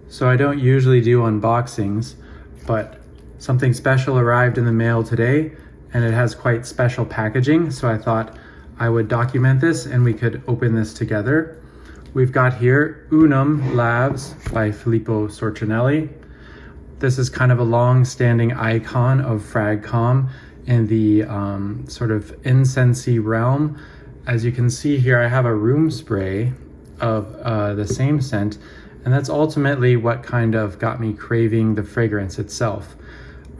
So I don't usually do unboxings, but something special arrived in the mail today and it has quite special packaging. So I thought I would document this and we could open this together. We've got here UNUM LAVS by Filippo Sorcinelli. This is kind of a long-standing icon of FragCom in the sort of incensey realm. As you can see here, I have a room spray of the same scent, and that's ultimately what kind of got me craving the fragrance itself.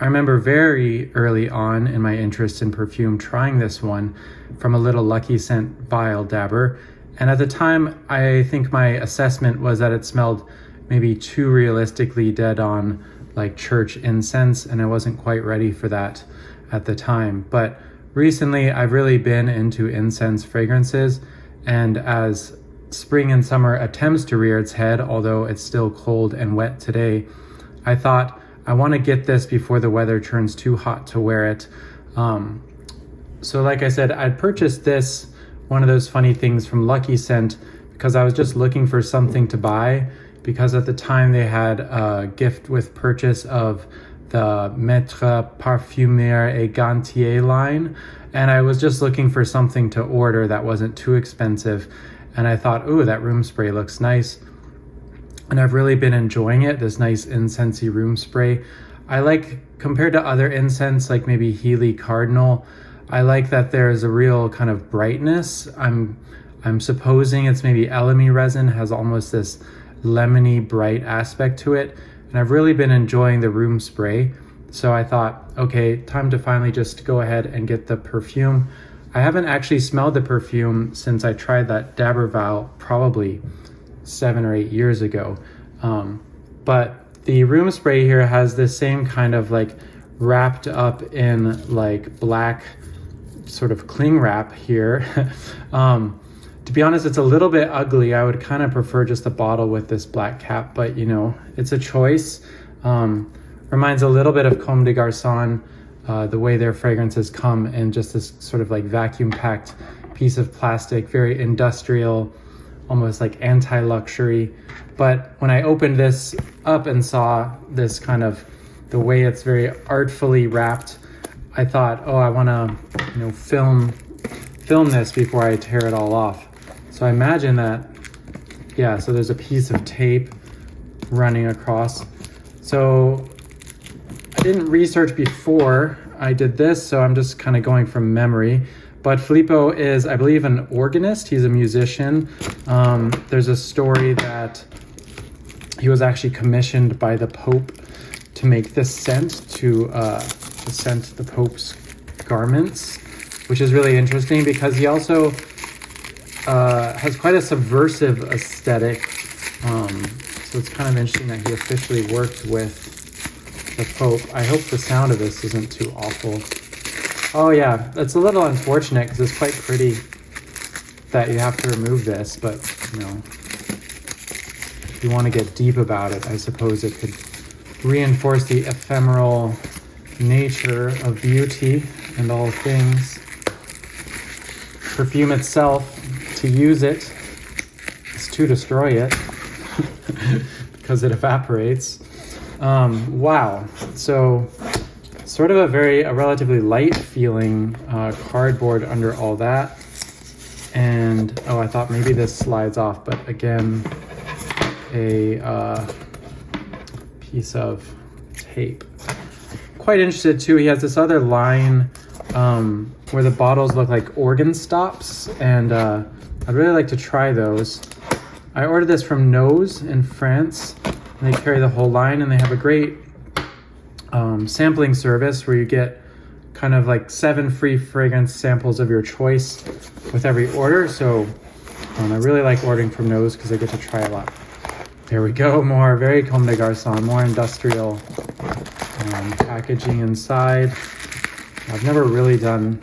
I remember very early on in my interest in perfume trying this one from a little Lucky Scent vial dabber, and at the time I think my assessment was that it smelled maybe too realistically dead on like church incense, and I wasn't quite ready for that at the time. But recently I've really been into incense fragrances, and as spring and summer attempts to rear its head, although it's still cold and wet today, I thought I want to get this before the weather turns too hot to wear it. So like I said, I'd purchased this, one of those funny things from Lucky Scent, because I was just looking for something to buy, because at the time they had a gift with purchase of the Maître Parfumeur et Gantier line, and I was just looking for something to order that wasn't too expensive, and I thought, ooh, that room spray looks nice, and I've really been enjoying it, this nice incensey room spray. I like, compared to other incense like maybe Healy Cardinal, I like that there's a real kind of brightness. I'm supposing it's maybe elemi resin, has almost this lemony bright aspect to it, and I've really been enjoying the room spray. So I thought, okay, time to finally just go ahead and get the perfume. I haven't actually smelled the perfume since I tried that dabber vial probably 7 or 8 years ago, but the room spray here has this same kind of like wrapped up in like black sort of cling wrap here. To be honest, it's a little bit ugly. I would kind of prefer just a bottle with this black cap, but you know, it's a choice. Reminds a little bit of Comme des Garçons, the way their fragrances come in just this sort of like vacuum packed piece of plastic, very industrial, almost like anti-luxury. But when I opened this up and saw this kind of, the way it's very artfully wrapped, I thought, oh, I want to, you know, film this before I tear it all off. So I imagine that, yeah, so there's a piece of tape running across. So I didn't research before I did this, so I'm just kind of going from memory. But Filippo is, I believe, an organist. He's a musician. There's a story that he was actually commissioned by the Pope to make this scent, to scent the Pope's garments, which is really interesting because he also has quite a subversive aesthetic. So it's kind of interesting that he officially worked with the Pope. I hope the sound of this isn't too awful. Oh yeah, it's a little unfortunate because it's quite pretty that you have to remove this, but you know, if you want to get deep about it, I suppose it could reinforce the ephemeral nature of beauty and all things. Perfume itself, to use it is to destroy it because it evaporates. Wow, so sort of a relatively light feeling cardboard under all that. And oh, I thought maybe this slides off, but again, a piece of tape. Quite interested too, he has this other line where the bottles look like organ stops, and I'd really like to try those. I ordered this from Nose in France, and they carry the whole line, and they have a great sampling service where you get kind of like 7 free fragrance samples of your choice with every order. So I really like ordering from Nose because I get to try a lot. There we go, more very Comme des Garçons, more industrial packaging inside. I've never really done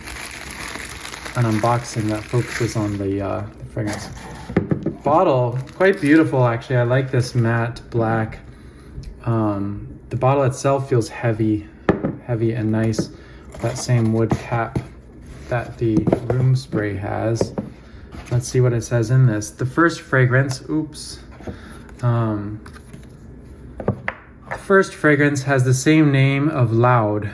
an unboxing that focuses on the fragrance. Bottle, quite beautiful actually. I like this matte black. The bottle itself feels heavy and nice. That same wood cap that the room spray has. Let's see what it says in this. The first fragrance, oops. first fragrance has the same name of loud,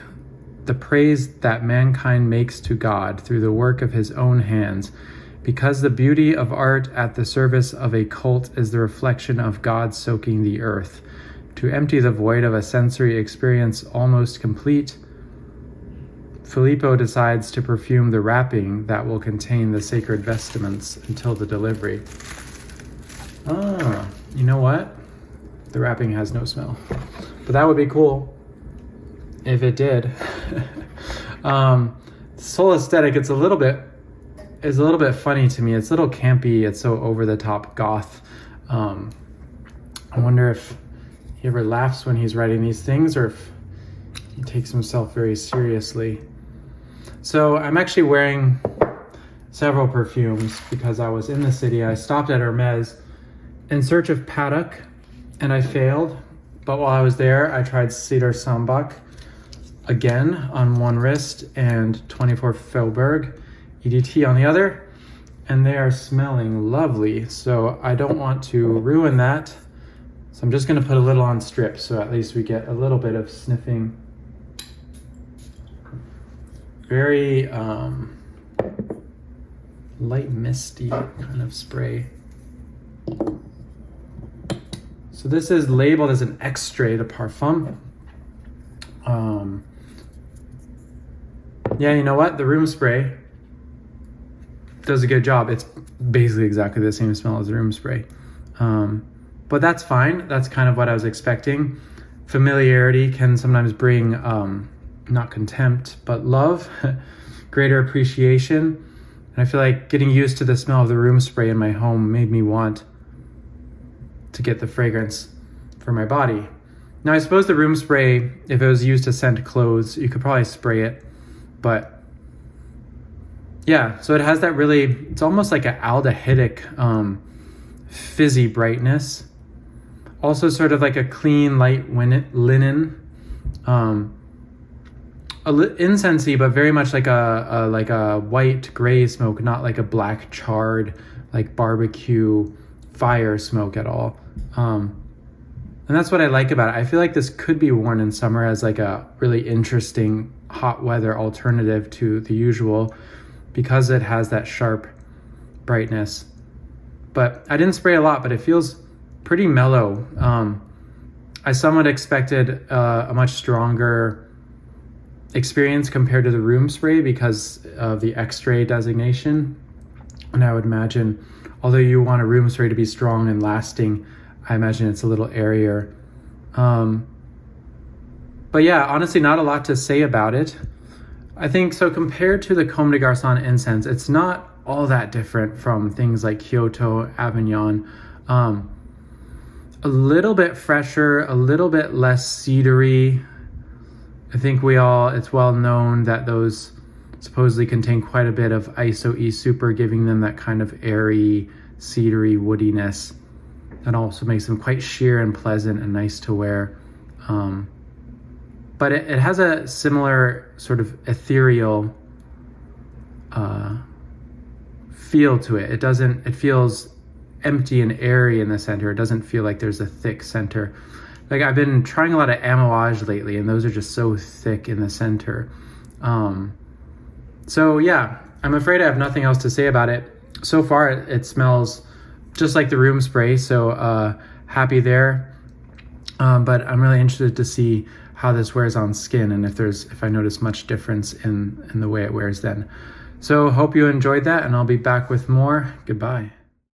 the praise that mankind makes to God through the work of his own hands, because the beauty of art at the service of a cult is the reflection of God soaking the earth. To empty the void of a sensory experience almost complete, Filippo decides to perfume the wrapping that will contain the sacred vestments until the delivery. You know what? The wrapping has no smell, but that would be cool if it did. This whole aesthetic, it's a little bit funny to me. It's a little campy. It's so over the top goth. I wonder if he ever laughs when he's writing these things, or if he takes himself very seriously. So I'm actually wearing several perfumes because I was in the city. I stopped at Hermes in search of Paddock, and I failed. But while I was there, I tried Cedar Sambac again on one wrist and 24 Faubourg EDT on the other, and they are smelling lovely. So I don't want to ruin that. So I'm just gonna put a little on strip, so at least we get a little bit of sniffing. Very light misty kind of spray. So this is labeled as an extrait de parfum. Yeah, you know what? The room spray does a good job. It's basically exactly the same smell as the room spray. But that's fine. That's kind of what I was expecting. Familiarity can sometimes bring not contempt, but love, greater appreciation. And I feel like getting used to the smell of the room spray in my home made me want to get the fragrance for my body. Now, I suppose the room spray, if it was used to scent clothes, you could probably spray it, but yeah, so it has that really, it's almost like an aldehydic, fizzy brightness. Also sort of like a clean, light linen, incensey, but very much like a white gray smoke, not like a black charred, like barbecue fire smoke at all. And that's what I like about it. I feel like this could be worn in summer as like a really interesting hot weather alternative to the usual, because it has that sharp brightness. But I didn't spray a lot, but it feels pretty mellow. I somewhat expected a much stronger experience compared to the room spray because of the X-ray designation. And I would imagine, although you want a room spray to be strong and lasting, I imagine it's a little airier. But yeah, honestly, not a lot to say about it. I think so compared to the Comme des Garçons incense, it's not all that different from things like Kyoto, Avignon. A little bit fresher, a little bit less cedary. I think it's well known that those supposedly contain quite a bit of ISO-E super, giving them that kind of airy, cedary woodiness. That also makes them quite sheer and pleasant and nice to wear. But it has a similar sort of ethereal feel to it. It feels empty and airy in the center. It doesn't feel like there's a thick center. Like I've been trying a lot of amouage lately, and those are just so thick in the center. So yeah, I'm afraid I have nothing else to say about it. So far, it smells just like the room spray, so happy there. But I'm really interested to see how this wears on skin, and if I notice much difference in the way it wears then. So hope you enjoyed that, and I'll be back with more. Goodbye.